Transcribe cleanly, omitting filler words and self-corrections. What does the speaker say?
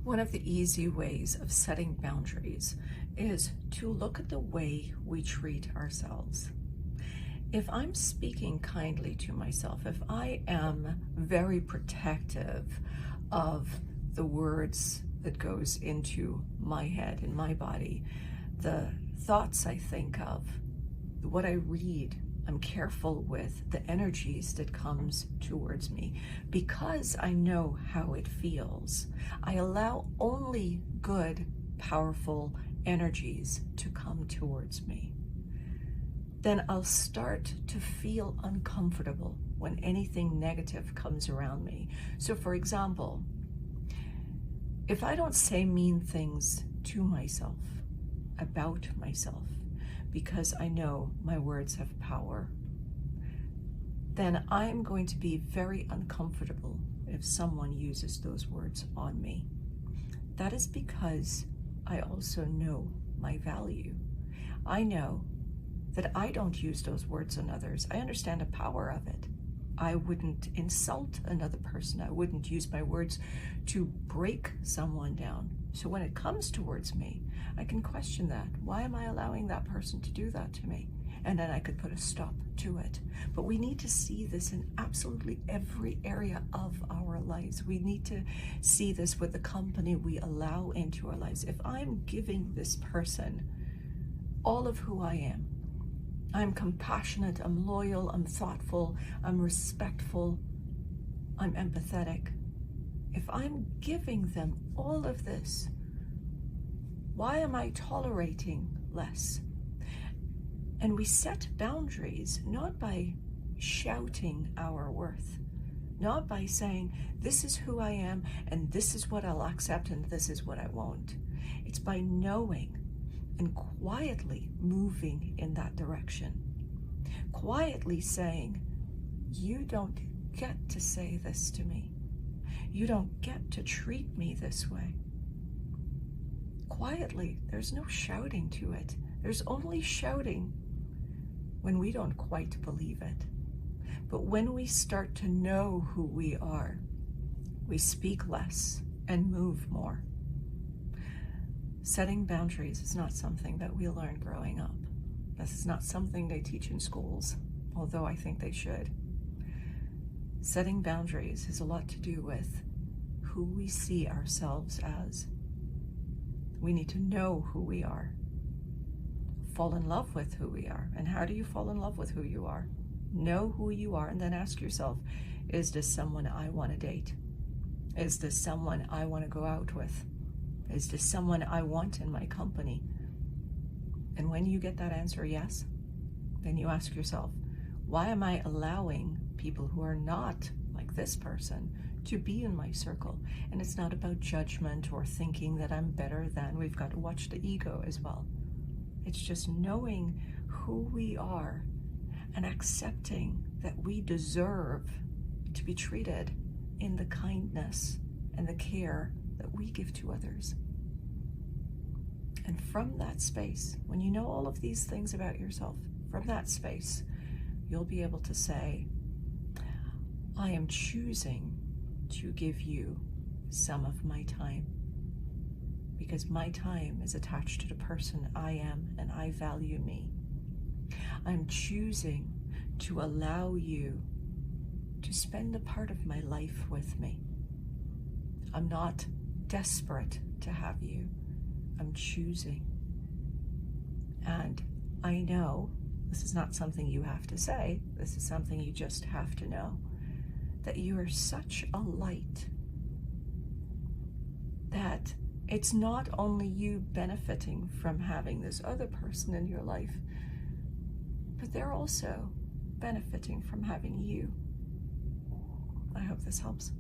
One of the easy ways of setting boundaries is to look at the way we treat ourselves. If I'm speaking kindly to myself, if I am very protective of the words that goes into my head and my body, the thoughts I think of, what I read, I'm careful with the energies that comes towards me. Because I know how it feels, I allow only good, powerful energies to come towards me. Then I'll start to feel uncomfortable when anything negative comes around me. So for example, if I don't say mean things to myself, about myself, because I know my words have power, then I'm going to be very uncomfortable if someone uses those words on me. That is because I also know my value. I know that I don't use those words on others. I understand the power of it. I wouldn't insult another person. I wouldn't use my words to break someone down. So when it comes towards me, I can question that. Why am I allowing that person to do that to me? And then I could put a stop to it. But we need to see this in absolutely every area of our lives. We need to see this with the company we allow into our lives. If I'm giving this person all of who I am, I'm compassionate, I'm loyal, I'm thoughtful, I'm respectful, I'm empathetic. If I'm giving them all of this, why am I tolerating less? And we set boundaries not by shouting our worth, not by saying, this is who I am, and this is what I'll accept, and this is what I won't. It's by knowing and quietly moving in that direction. Quietly saying, you don't get to say this to me. You don't get to treat me this way. Quietly, there's no shouting to it. There's only shouting when we don't quite believe it. But when we start to know who we are, we speak less and move more. Setting boundaries is not something that we learn growing up. This is not something they teach in schools, although I think they should. Setting boundaries has a lot to do with who we see ourselves as. We need to know who we are. Fall in love with who we are. And how do you fall in love with who you are? Know who you are and then ask yourself, is this someone I want to date? Is this someone I want to go out with? Is this someone I want in my company? And when you get that answer, yes, then you ask yourself, why am I allowing people who are not like this person to be in my circle? And it's not about judgment or thinking that I'm better than. We've got to watch the ego as well. It's just knowing who we are and accepting that we deserve to be treated in the kindness and the care that we give to others. And from that space, when you know all of these things about yourself, from that space, you'll be able to say, I am choosing to give you some of my time, because my time is attached to the person I am and I value me. I'm choosing to allow you to spend a part of my life with me. I'm not desperate to have you. I'm choosing. And I know this is not something you have to say. This is something you just have to know, that you are such a light that it's not only you benefiting from having this other person in your life, but they're also benefiting from having you. I hope this helps.